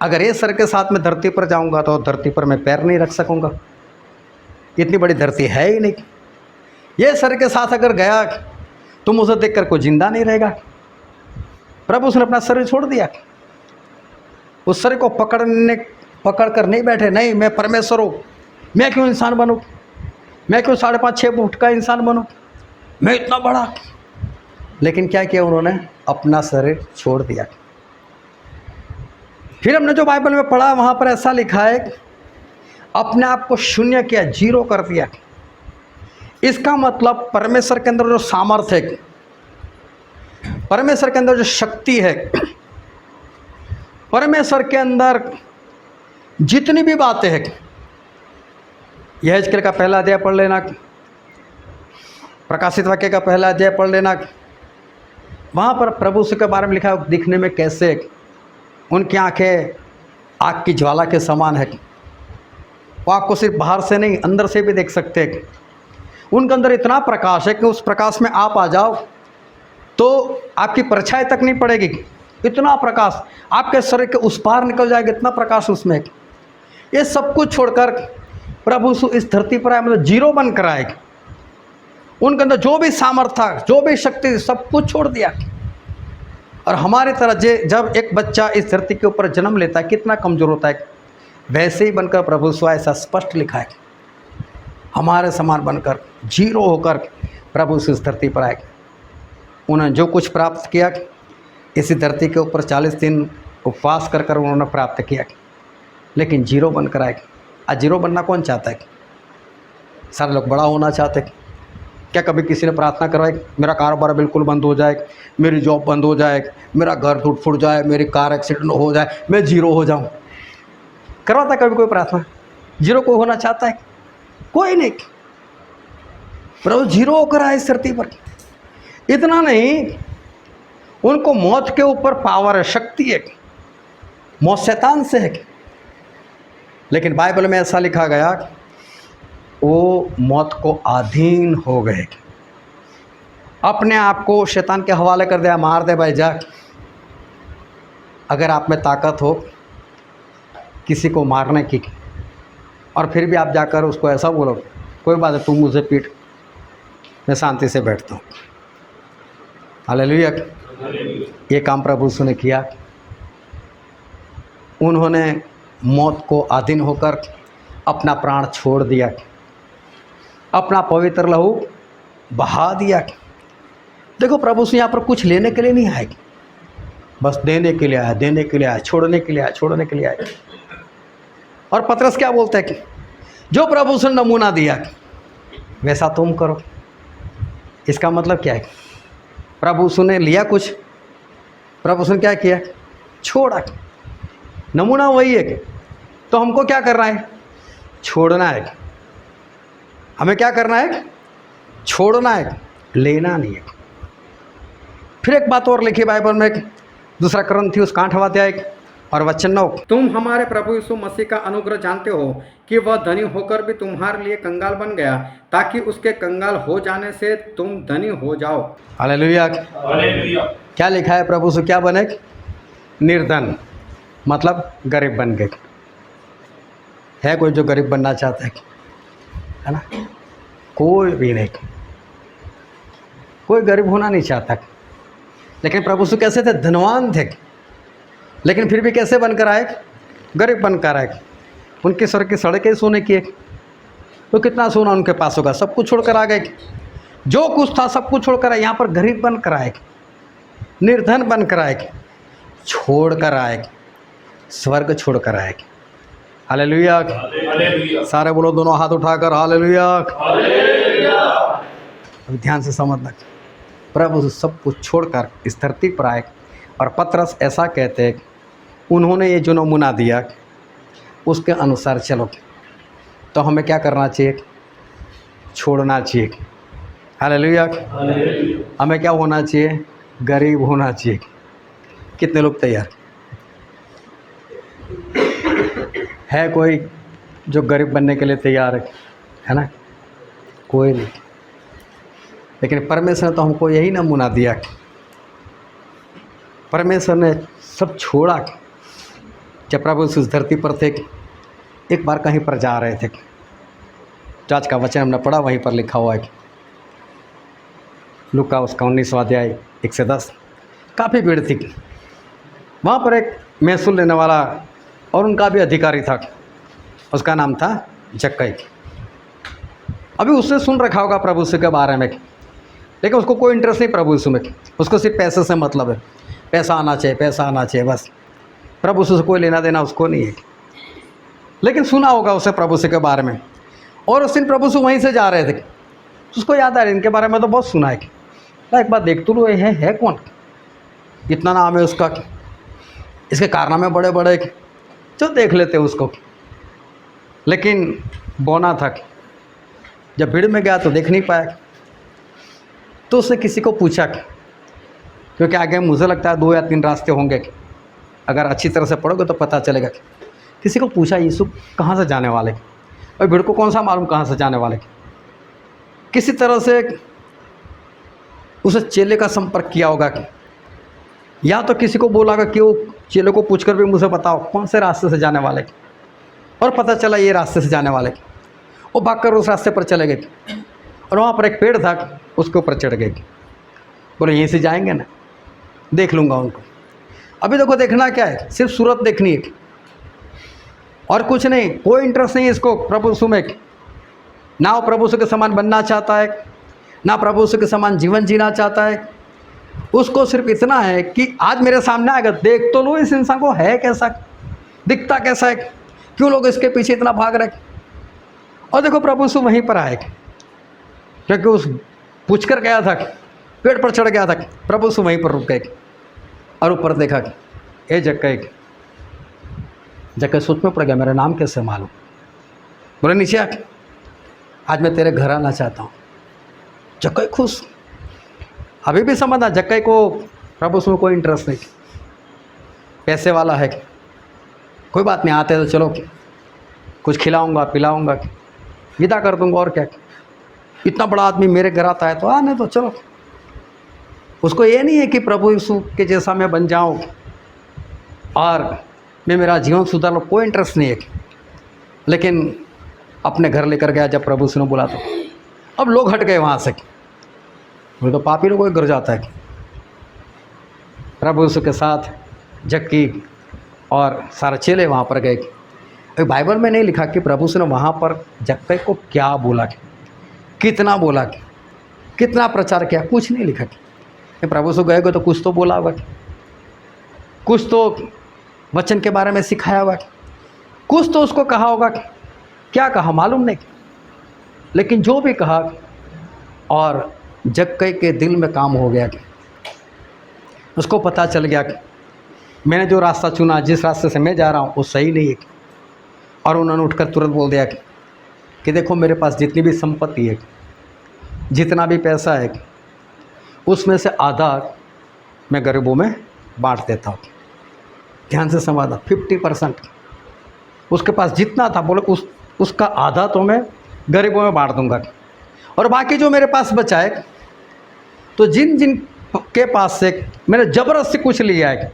अगर ये शरीर के साथ में धरती पर जाऊंगा तो धरती पर मैं पैर नहीं रख सकूंगा। इतनी बड़ी धरती है ही नहीं। ये शरीर के साथ अगर गया तो मुझे देखकर कोई जिंदा नहीं रहेगा। प्रभु उसने अपना शरीर छोड़ दिया। उस शरीर को पकड़ कर नहीं बैठे, नहीं मैं परमेश्वर हूँ, मैं क्यों इंसान बनूँ, मैं क्यों 5.5-6 फुट का इंसान बनूँ, मैं इतना बड़ा। लेकिन क्या किया उन्होंने, अपना शरीर छोड़ दिया। फिर हमने जो बाइबल में पढ़ा वहाँ पर ऐसा लिखा है अपने आप को शून्य किया, जीरो कर दिया। इसका मतलब परमेश्वर के अंदर जो सामर्थ्य है, परमेश्वर के अंदर जो शक्ति है, परमेश्वर के अंदर जितनी भी बातें हैं, यहेजकेल का पहला अध्याय पढ़ लेना, प्रकाशित वाक्य का पहला अध्याय पढ़ लेना। वहाँ पर प्रभु के बारे में लिखा है दिखने में कैसे, उनकी आंखें आग की ज्वाला के समान है। वो आपको सिर्फ बाहर से नहीं अंदर से भी देख सकते हैं। उनके अंदर इतना प्रकाश है कि उस प्रकाश में आप आ जाओ तो आपकी परछाई तक नहीं पड़ेगी। इतना प्रकाश आपके शरीर के उस पार निकल जाएगा, इतना प्रकाश उसमें। ये सब कुछ छोड़कर प्रभु इस धरती पर आए, मतलब जीरो बनकर आए। उनके अंदर जो भी सामर्थ्य, जो भी शक्ति, सब कुछ छोड़ दिया। और हमारी तरह जब एक बच्चा इस धरती के ऊपर जन्म लेता है कितना कमज़ोर होता है, वैसे ही बनकर प्रभु ऐसा स्पष्ट लिखा है, हमारे समान बनकर जीरो होकर प्रभु इस धरती पर आए। उन्होंने जो कुछ प्राप्त किया इसी धरती के ऊपर 40 दिन उपवास कर उन्होंने प्राप्त किया, लेकिन जीरो बनकर आए। आज जीरो बनना कौन चाहता है? सारे लोग बड़ा होना चाहते हैं। क्या कभी किसी ने प्रार्थना करवाई मेरा कारोबार बिल्कुल बंद हो जाए, मेरी जॉब बंद हो जाए, मेरा घर टूट फूट जाए, मेरी कार एक्सीडेंट हो जाए, मैं जीरो हो जाऊं? करवाता कभी कोई प्रार्थना? जीरो को होना चाहता है? कोई नहीं। प्रभु जीरो होकर आए इस धरती पर। इतना नहीं, उनको मौत के ऊपर पावर है, शक्ति है। मौत शैतान से है, लेकिन बाइबल में ऐसा लिखा गया वो मौत को अधीन हो गए। अपने आप को शैतान के हवाले कर दिया, मार दे भाई जा। अगर आप में ताकत हो किसी को मारने की और फिर भी आप जाकर उसको ऐसा बोलो कोई बात है तू मुझे पीट, मैं शांति से बैठता हूँ। हालेलुया। ये काम प्रभु ने किया। उन्होंने मौत को अधीन होकर अपना प्राण छोड़ दिया, अपना पवित्र लहू बहा दिया। देखो प्रभु से यहाँ पर कुछ लेने के लिए नहीं आए, बस देने के लिए आया, देने के लिए आया, छोड़ने के लिए आया, छोड़ने के लिए आया। और पतरस क्या बोलता है कि जो प्रभु से नमूना दिया वैसा तुम करो। इसका मतलब क्या है? प्रभु ने लिया कुछ, प्रभु ने क्या किया? छोड़ा। नमूना वही है कि तो हमको क्या करना है? छोड़ना है। हमें क्या करना है? छोड़ना है, लेना नहीं है। फिर एक बात और लिखी बाइबल में, दूसरा कुरिन्थियों 8वां अध्याय और वचन 9। तुम हमारे प्रभु यीशु मसीह का अनुग्रह जानते हो कि वह धनी होकर भी तुम्हारे लिए कंगाल बन गया, ताकि उसके कंगाल हो जाने से तुम धनी हो जाओ। हालेलुया। क्या लिखा है? प्रभु से क्या बने? निर्धन, मतलब गरीब बन गए। है कोई जो गरीब बनना चाहता है ना? कोई भी नहीं, कोई गरीब होना नहीं चाहता। लेकिन प्रभु से कैसे थे? धनवान थे, लेकिन फिर भी कैसे बनकर आए? गरीब बनकर आए। उनके सर की सड़कें सोने की है, तो कितना सोना उनके पास होगा? सब कुछ छोड़कर आ गए। जो कुछ था सब कुछ छोड़कर आए, यहाँ पर गरीब बनकर आए। निर्धन बनकर आएगी, छोड़ कर आएगी, स्वर्ग छोड़ कर आएगी। हालेलुया। सारे बोलो दोनों हाथ उठाकर हालेलुया। अब ध्यान से समझना, प्रभु सब कुछ छोड़कर इस धरती पर आए और पतरस ऐसा कहते हैं, उन्होंने ये जो नमूना दिया उसके अनुसार चलो। तो हमें क्या करना चाहिए? छोड़ना चाहिए। हालेलुया। हमें क्या होना चाहिए? गरीब होना चाहिए। कितने लोग तैयार है? कोई जो गरीब बनने के लिए तैयार है ना? कोई नहीं। लेकिन परमेश्वर ने तो हमको यही नमूना दिया। परमेश्वर ने सब छोड़ा। जब प्रभु उस धरती पर थे, एक बार कहीं पर जा रहे थे, आज का वचन हमने पढ़ा, वहीं पर लिखा हुआ है, लूका उसका 19वां अध्याय 1 से 10। काफ़ी भीड़ थी। वहाँ पर एक महसूल लेने वाला और उनका भी अधिकारी था, उसका नाम था जक्कई। अभी उसने सुन रखा होगा प्रभु यीशु के बारे में, लेकिन उसको कोई इंटरेस्ट नहीं प्रभु यीशु में। उसको सिर्फ पैसे से मतलब है, पैसा आना चाहिए, पैसा आना चाहिए, बस। प्रभु यीशु से कोई लेना देना उसको नहीं है। लेकिन सुना होगा उसे प्रभु यीशु के बारे में, और उस दिन प्रभु यीशु वहीं से जा रहे थे। उसको याद आ रहा है, इनके बारे में तो बहुत सुना है। एक बात देख तो लो, ये है कौन? इतना नाम है उसका, इसके कारनामे बड़े बड़े, जो देख लेते उसको। लेकिन बौना था, जब भीड़ में गया तो देख नहीं पाया। तो उसने किसी को पूछा, क्योंकि आगे मुझे लगता है 2 या 3 रास्ते होंगे, अगर अच्छी तरह से पढ़ोगे तो पता चलेगा। किसी को पूछा, यीशु कहाँ से जाने वाले? और भीड़ को कौन सा मालूम कहाँ से जाने वाले? किसी तरह से उसे चेले का संपर्क किया होगा, या तो किसी को बोला कि वो चेले को पूछकर भी मुझे बताओ कौन से रास्ते से जाने वाले, और पता चला ये रास्ते से जाने वाले। वो भागकर उस रास्ते पर चले गए, और वहाँ पर एक पेड़ था, उसके ऊपर चढ़ गए। बोले यहीं से जाएंगे ना, देख लूँगा उनको। अभी देखो, देखना क्या है? सिर्फ सूरत देखनी है और कुछ नहीं। कोई इंटरेस्ट नहीं है इसको प्रभु यीशु में। ना वो प्रभु यीशु के समान बनना चाहता है, ना प्रभु यीशु के समान जीवन जीना चाहता है। उसको सिर्फ इतना है कि आज मेरे सामने आएगा, देख तो लो इस इंसान को, है कैसा, दिखता कैसा है, क्यों लोग इसके पीछे इतना भाग रहे। और देखो प्रभु यीशु वहीं पर आए, क्योंकि उस पूछ कर गया था, पेड़ पर चढ़ गया था। प्रभु यीशु वहीं पर रुक गए और ऊपर देखा कि ए जक्कई सोच में पड़ गया, मेरा नाम कैसे मालूम? बोले नीचे आ, आज मैं तेरे घर आना चाहता हूँ। जक्कई खुश। अभी भी समझना, जक्कई को प्रभु यीशु में कोई इंटरेस्ट नहीं, पैसे वाला है, कोई बात नहीं, आते तो चलो कुछ खिलाऊंगा पिलाऊंगा, विदा कर दूंगा, और क्या। इतना बड़ा आदमी मेरे घर आता है तो आने तो चलो। उसको ये नहीं है कि प्रभु यीशु के जैसा मैं बन जाऊं और मैं मेरा जीवन सुधार लो, कोई इंटरेस्ट नहीं है। लेकिन अपने घर लेकर गया जब प्रभु यीशु ने बोला तो अब लोग हट गए वहाँ से। वो तो पापी लोगों के घर जाता है। प्रभु यीशु के साथ जक्की और सारे चेले वहाँ पर गए। बाइबल में नहीं लिखा कि प्रभु यीशु ने वहाँ पर जक्कई को क्या बोला, कितना बोला, कितना प्रचार किया, कुछ नहीं लिखा। प्रभु यीशु गए तो कुछ तो बोला होगा, कुछ तो वचन के बारे में सिखाया होगा, कुछ तो उसको कहा होगा। क्या कहा मालूम नहीं, लेकिन जो भी कहा, और जक्कई के दिल में काम हो गया। उसको पता चल गया कि मैंने जो रास्ता चुना, जिस रास्ते से मैं जा रहा हूँ वो सही नहीं है। और उन्होंने उठकर तुरंत बोल दिया कि देखो मेरे पास जितनी भी संपत्ति है, जितना भी पैसा है, उसमें से आधा मैं गरीबों में बांट देता हूँ। ध्यान से समझना, 50% उसके पास जितना था, बोले उसका आधा तो मैं गरीबों में बांट दूंगा, और बाकी जो मेरे पास बचा है तो जिन जिन के पास से मैंने ज़बरदस्ती कुछ लिया है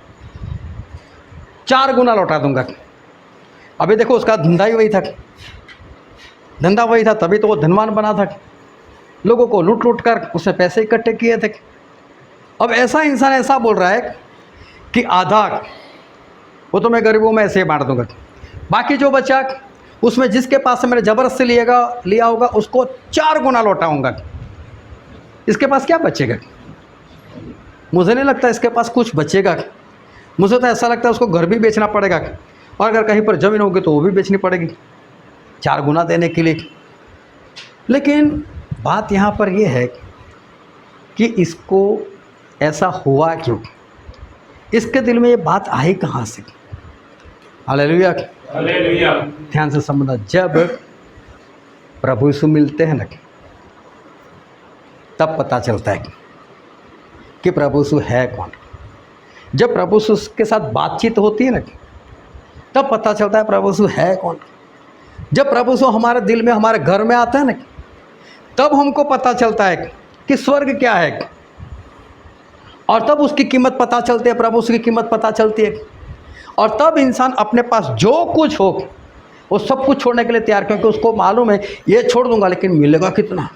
4 गुना लौटा दूंगा। अभी देखो उसका धंधा ही वही था, धंधा वही था, तभी तो वो धनवान बना था। लोगों को लूट लूट कर उसने पैसे इकट्ठे किए थे। अब ऐसा इंसान ऐसा बोल रहा है कि आधा वो तो मैं गरीबों में ऐसे ही बांट दूंगा, बाकी जो बचा उसमें जिसके पास से मैंने ज़बरदस्ती लिया होगा उसको 4 गुना लौटाऊंगा। इसके पास क्या बचेगा? मुझे नहीं लगता इसके पास कुछ बचेगा। मुझे तो ऐसा लगता है उसको घर भी बेचना पड़ेगा, और अगर कहीं पर ज़मीन होगी तो वो भी बेचनी पड़ेगी 4 गुना देने के लिए। लेकिन बात यहाँ पर यह है कि इसको ऐसा हुआ क्यों, इसके दिल में ये बात आई कहाँ से। Hallelujah, hallelujah. ध्यान से समझना, जब प्रभु यीशु मिलते हैं ना, तब पता चलता है कि प्रभु यीशु है कौन। जब प्रभु यीशु के साथ बातचीत होती है ना, तब पता चलता है प्रभु यीशु है कौन। जब प्रभु यीशु हमारे दिल में, हमारे घर में आता है ना, तब हमको पता चलता है कि स्वर्ग क्या है, और तब उसकी कीमत पता चलती है, प्रभु यीशु की कीमत पता चलती है। और तब इंसान अपने पास जो कुछ हो वो सब कुछ छोड़ने के लिए तैयार, क्योंकि उसको मालूम है ये छोड़ दूंगा लेकिन मिलेगा कितना,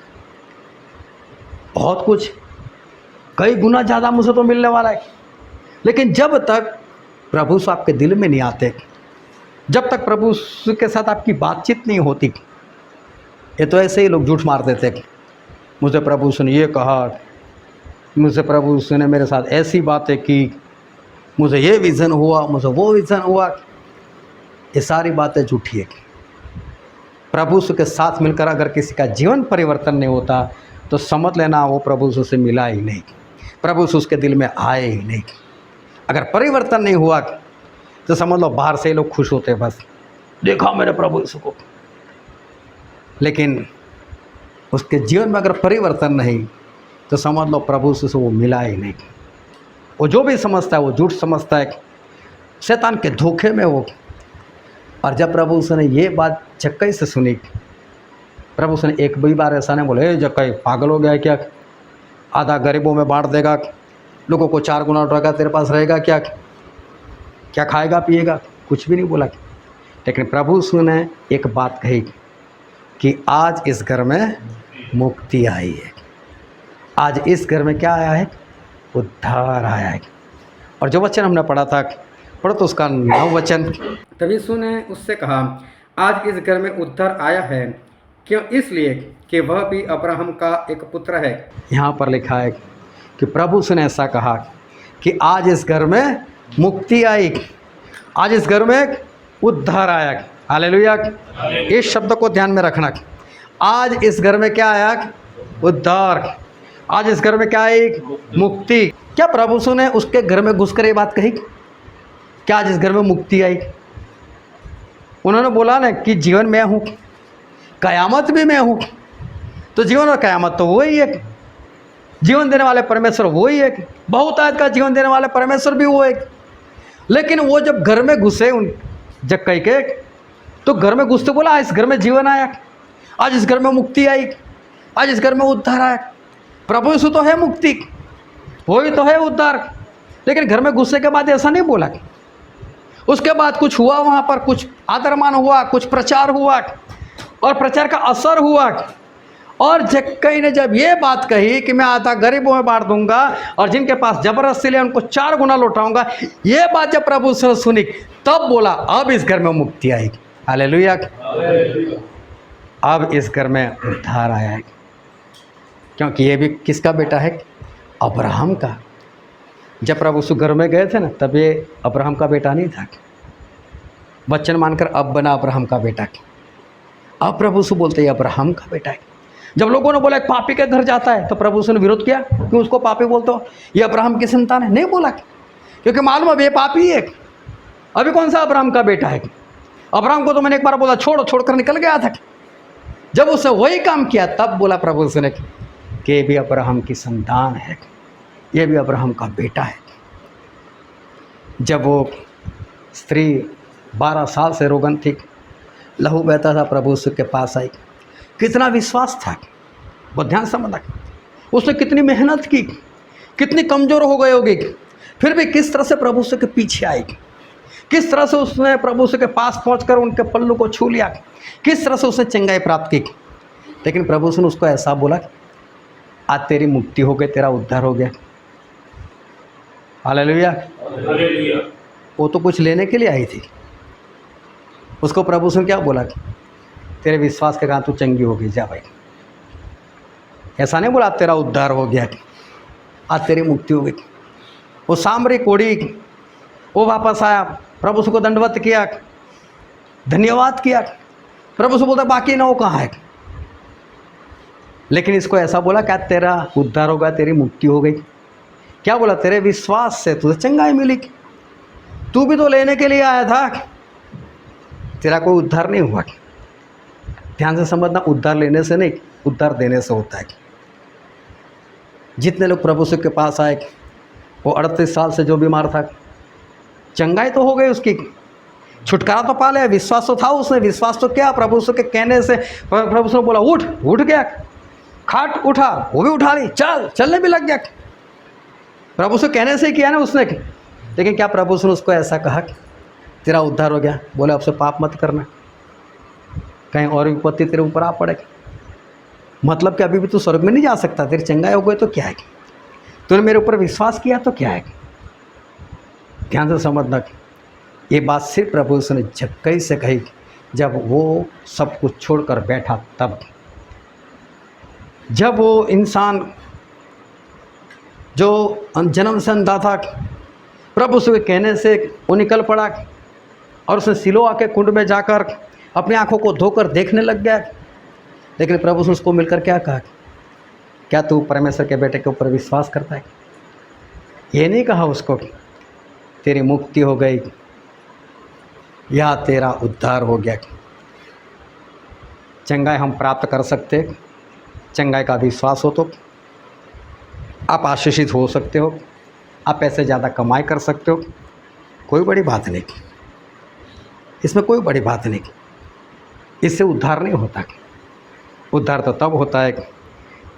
बहुत कुछ, कई गुना ज़्यादा मुझे तो मिलने वाला है। लेकिन जब तक प्रभु यीशु आपके दिल में नहीं आते, जब तक प्रभु यीशु के साथ आपकी बातचीत नहीं होती, ये तो ऐसे ही लोग झूठ मार देते कि मुझे प्रभु यीशु ने ये कहा, मुझे प्रभु यीशु ने मेरे साथ ऐसी बातें की, मुझे ये विज़न हुआ, मुझे वो विज़न हुआ। ये सारी बातें झूठी है। प्रभु यीशु के साथ मिलकर अगर किसी का जीवन परिवर्तन नहीं होता तो समझ लेना वो प्रभु यीशु से मिला ही नहीं, प्रभु यीशु उसके दिल में आए ही नहीं। अगर परिवर्तन नहीं हुआ तो समझ लो बाहर से ही लोग खुश होते, बस देखा मेरे प्रभु यीशु को, लेकिन उसके जीवन में अगर परिवर्तन नहीं तो समझ लो प्रभु यीशु से वो मिला ही नहीं। वो जो भी समझता है वो झूठ समझता है, शैतान के धोखे में वो। और जब प्रभु यीशु ने ये बात जक्कई से सुनी, प्रभु यीशु ने एक भी बार ऐसा नहीं बोले, जक्कई पागल हो गया है क्या, आधा गरीबों में बांट देगा, लोगों को 4 गुना उठाएगा, तेरे पास रहेगा क्या, क्या खाएगा पिएगा, कुछ भी नहीं बोला। लेकिन प्रभु यीशु ने एक बात कही कि आज इस घर में मुक्ति आई है, आज इस घर में क्या आया है, उद्धार आया है। और जो वचन हमने पढ़ा था, पढ़ो तो उसका 9 वचन। तब यीशु ने उससे कहा, आज इस घर में उद्धार आया है, क्यों, इसलिए कि वह भी अब्राहम का एक पुत्र है। यहाँ पर लिखा है कि प्रभु यीशु ने ऐसा कहा कि आज इस घर में मुक्ति आई, आज इस घर में उद्धार आया। हालेलुया। इस शब्द को ध्यान में रखना, आज इस घर में क्या आया, उद्धार। आज इस घर में क्या आई, मुक्ति। क्या प्रभु यीशु ने उसके घर में घुसकर ये बात कही, क्या आज इस घर में मुक्ति आई? उन्होंने बोला ना कि जीवन मैं हूँ, कयामत भी मैं हूँ। तो जीवन और कयामत तो वही है, जीवन देने वाले परमेश्वर वही है, बहुतायत का जीवन देने वाले परमेश्वर भी वो है। लेकिन वो जब घर में घुसे उन जक्कई के, तो घर में घुसते बोला, इस घर में जीवन आया, आज इस घर में मुक्ति आई, आज इस घर में उद्धार आया। प्रभु यीशु तो है मुक्ति, वही तो है उद्धार। लेकिन घर में घुसने के बाद ऐसा नहीं बोला। उसके बाद कुछ हुआ, वहाँ पर कुछ आदरमान हुआ, कुछ प्रचार हुआ, और प्रचार का असर हुआ। और जक्कई ने जब ये बात कही कि मैं आधा गरीबों में बांट दूंगा और जिनके पास जबरदस्ती ले उनको 4 गुना लौटाऊंगा, ये बात जब प्रभु यीशु ने सुनी, तब बोला अब इस घर में मुक्ति आई। हालेलुया। अब इस घर में उद्धार आया है, क्योंकि ये भी किसका बेटा है, अब्राहम का। जब प्रभु यीशु घर में गए थे ना, तब ये अब्राहम का बेटा नहीं था, वचन मानकर अब बना अब्राहम का बेटा। अब प्रभु यीशु बोलते हैं अब्राहम का बेटा है। जब लोगों ने बोला एक पापी के घर जाता है, तो प्रभु यीशु ने विरोध किया, क्यों उसको पापी बोलते हो, ये अब्राहम की संतान है। नहीं बोला, क्योंकि मालूम अब ये पापी है, अभी कौन सा अब्राहम का बेटा है। अब्राहम को तो मैंने एक बार बोला छोड़कर निकल गया था। जब उसने वही काम किया, तब बोला प्रभु यीशु ने कि ये भी अब्राहम की संतान है, ये भी अब्राहम का बेटा है। जब वो स्त्री 12 साल से रोगन थी, लहू बहता था, प्रभु यीशु के पास आई। कितना विश्वास था, बहुत ध्यान समझना। उसने कितनी मेहनत की, कितनी कमज़ोर हो गई होगी, फिर भी किस तरह से प्रभु यीशु के पीछे आई, किस तरह से उसने प्रभु यीशु के पास पहुंचकर उनके पल्लू को छू लिया, किस तरह से उसने चंगाई प्राप्त की। लेकिन प्रभु यीशु ने उसको ऐसा बोला, आज तेरी मुक्ति हो गई, तेरा उद्धार हो गया। हालेलुया। वो तो कुछ लेने के लिए आई थी। उसको प्रभु यीशु ने क्या बोला, तेरे विश्वास के कारण तू चंगी हो गई, जा भाई। ऐसा नहीं बोला तेरा उद्धार हो गया, आज तेरी मुक्ति हो गई। वो सामरी कोड़ी वो वापस आया, प्रभु उसको दंडवत किया, धन्यवाद किया। प्रभु से बोलता बाकी ना वो कहाँ है। लेकिन इसको ऐसा बोला क्या तेरा उद्धार होगा, तेरी मुक्ति हो गई। क्या बोला? तेरे विश्वास से तुझे चंगाई मिली। तू भी तो लेने के लिए आया था, तेरा कोई उद्धार नहीं हुआ। ध्यान से समझना, उद्धार लेने से नहीं, उद्धार देने से होता है। जितने लोग प्रभु के पास आए, वो 38 साल से जो बीमार था, चंगाई तो हो गई उसकी, छुटकारा तो पा लिया, विश्वास तो था उसने। विश्वास तो क्या, प्रभु के कहने से प्रभु ने बोला उठ गया, खाट उठा, वो भी उठा ली, चलने भी लग गया। प्रभु से कहने से ही किया ना उसने। लेकिन क्या प्रभु ने उसको ऐसा कहा कि तेरा उद्धार हो गया? बोले अब से पाप मत करना, कहीं और विपत्ति तेरे ऊपर आ पड़े। मतलब कि अभी भी तू स्वर्ग में नहीं जा सकता, तेरी चंगाई हो गई तो क्या है, तूने मेरे ऊपर विश्वास किया तो क्या है। ध्यान से समझना, ये बात सिर्फ प्रभु ने झक्कई से कही जब वो सब कुछ छोड़कर बैठा तब। जब वो इंसान जो जन्म से अंधा था, प्रभु के कहने से वो निकल पड़ा और उसने सिलोआ के कुंड में जाकर अपनी आंखों को धोकर देखने लग गया। लेकिन प्रभु ने उसको मिलकर क्या कहा? क्या तू परमेश्वर के बेटे के ऊपर विश्वास करता है? ये नहीं कहा उसको कि तेरी मुक्ति हो गई या तेरा उद्धार हो गया। चंगाई हम प्राप्त कर सकते, चंगाई का विश्वास हो तो आप आशीषित हो सकते हो, आप पैसे ज़्यादा कमाई कर सकते हो, कोई बड़ी बात नहीं, इसमें कोई बड़ी बात नहीं। इससे उद्धार नहीं होता। उद्धार तो तब होता है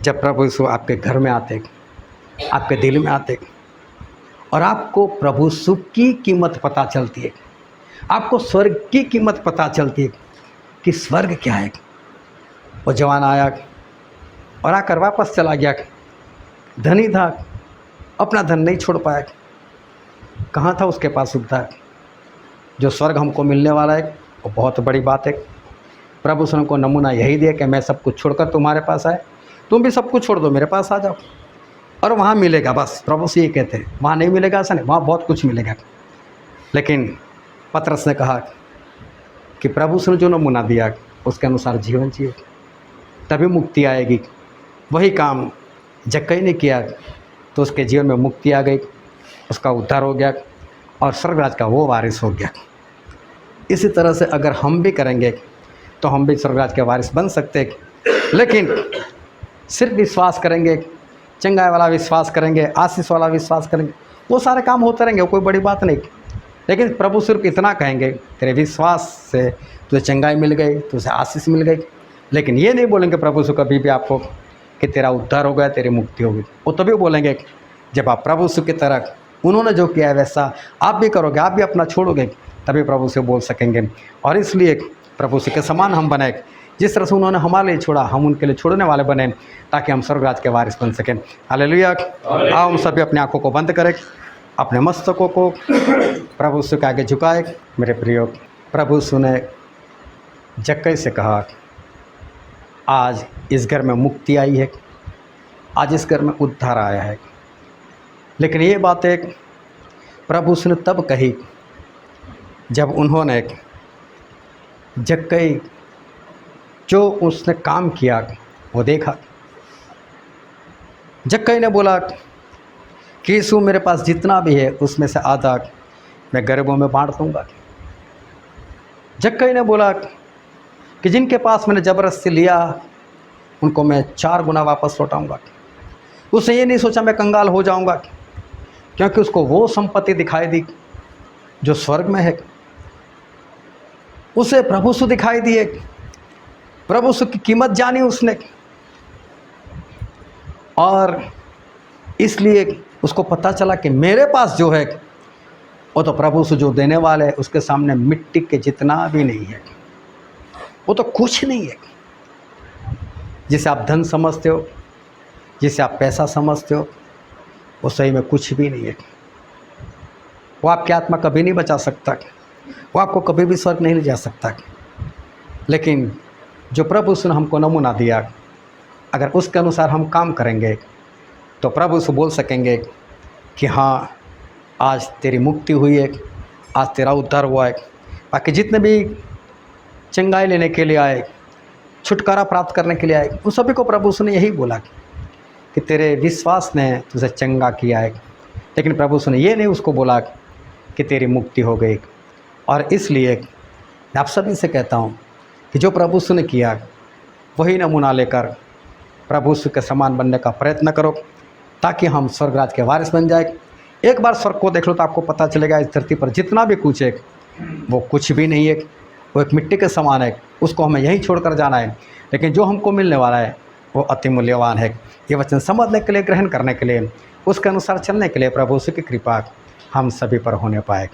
जब प्रभु यीशु आपके घर में आते, आपके दिल में आते और आपको प्रभु यीशु की कीमत पता चलती है, आपको स्वर्ग की कीमत पता चलती है कि स्वर्ग क्या है। वो जवान आया और आकर वापस चला गया, धनी था, अपना धन नहीं छोड़ पाया। कहाँ था उसके पास उद्धार? जो स्वर्ग हमको मिलने वाला है वो बहुत बड़ी बात है। प्रभु ने को नमूना यही दिया कि मैं सब कुछ छोड़कर तुम्हारे पास आए, तुम भी सब कुछ छोड़ दो, मेरे पास आ जाओ और वहाँ मिलेगा। बस प्रभु से ये कहते हैं, वहाँ नहीं मिलेगा ऐसा नहीं, वहाँ बहुत कुछ मिलेगा। लेकिन पतरस ने कहा कि प्रभु ने जो नमूना दिया उसके अनुसार जीवन जिए, तभी मुक्ति आएगी। वही काम जक्कई ने किया तो उसके जीवन में मुक्ति आ गई, उसका उद्धार हो गया और स्वर्गराज का वो वारिस हो गया। इसी तरह से अगर हम भी करेंगे तो हम भी स्वर्गराज के वारिस बन सकते हैं। लेकिन सिर्फ विश्वास करेंगे, चंगाई वाला विश्वास करेंगे, आशीष वाला विश्वास करेंगे, वो सारे काम होते रहेंगे, कोई बड़ी बात नहीं। लेकिन प्रभु सिर्फ इतना कहेंगे, तेरे विश्वास से तुझे चंगाई मिल गई, तुझे आशीष मिल गई। लेकिन ये नहीं बोलेंगे प्रभु से कभी भी आपको कि तेरा उद्धार हो गया, तेरी मुक्ति हो गई। वो तभी बोलेंगे जब आप प्रभु से की तरह उन्होंने जो किया है वैसा आप भी करोगे, आप भी अपना छोड़ोगे, तभी प्रभु से बोल सकेंगे। और इसलिए प्रभु से के समान हम बने, जिस तरह से उन्होंने हमारे लिए छोड़ा, हम उनके लिए छोड़ने वाले बने, ताकि हम स्वर्गराज के वारिस बन सकें। हालेलुया। आओ हम सभी अपनी आंखों को बंद करें, अपने मस्तकों को प्रभु से के आगे झुकाए। मेरे प्रियो, प्रभु ने जक्कई से कहा, आज इस घर में मुक्ति आई है, आज इस घर में उद्धार आया है। लेकिन ये बातें प्रभु ने तब कही जब उन्होंने जक्कई जो उसने काम किया वो देखा। जक्कई ने बोला कि यीशु मेरे पास जितना भी है उसमें से आधा मैं गरीबों में बांट दूंगा। जक्कई ने बोला कि जिनके पास मैंने ज़बरदस्ती लिया उनको मैं 4 गुना वापस लौटाऊंगा। उसने ये नहीं सोचा मैं कंगाल हो जाऊंगा, क्योंकि उसको वो संपत्ति दिखाई दी जो स्वर्ग में है। उसे प्रभु से दिखाई दिए, प्रभु से की कीमत जानी उसने, और इसलिए उसको पता चला कि मेरे पास जो है वो तो प्रभु से जो देने वाले है उसके सामने मिट्टी के जितना भी नहीं है, वो तो कुछ नहीं है। जिसे आप धन समझते हो, जिसे आप पैसा समझते हो, वो सही में कुछ भी नहीं है। वो आपकी आत्मा कभी नहीं बचा सकता, वो आपको कभी भी स्वर्ग नहीं ले जा सकता। लेकिन जो प्रभु ने हमको नमूना दिया, अगर उसके अनुसार हम काम करेंगे तो प्रभु से बोल सकेंगे कि हाँ आज तेरी मुक्ति हुई है, आज तेरा उद्धार हुआ है। बाकी जितने भी चंगाई लेने के लिए आए, छुटकारा प्राप्त करने के लिए आए, उन सभी को प्रभु ने यही बोला कि तेरे विश्वास ने तुझे चंगा किया है। लेकिन प्रभु ने ये नहीं उसको बोला कि तेरी मुक्ति हो गई। और इसलिए मैं आप सभी से कहता हूँ कि जो प्रभु ने किया वही नमूना लेकर प्रभु के समान बनने का प्रयत्न करो, ताकि हम स्वर्गराज के वारिस बन जाए। एक बार स्वर्ग को देख लो तो आपको पता चलेगा इस धरती पर जितना भी कुछ है वो कुछ भी नहीं है, वो एक मिट्टी के समान है, उसको हमें यहीं छोड़कर जाना है। लेकिन जो हमको मिलने वाला है वो अति मूल्यवान है। ये वचन समझने के लिए, ग्रहण करने के लिए, उसके अनुसार चलने के लिए प्रभु की कृपा हम सभी पर होने पाए।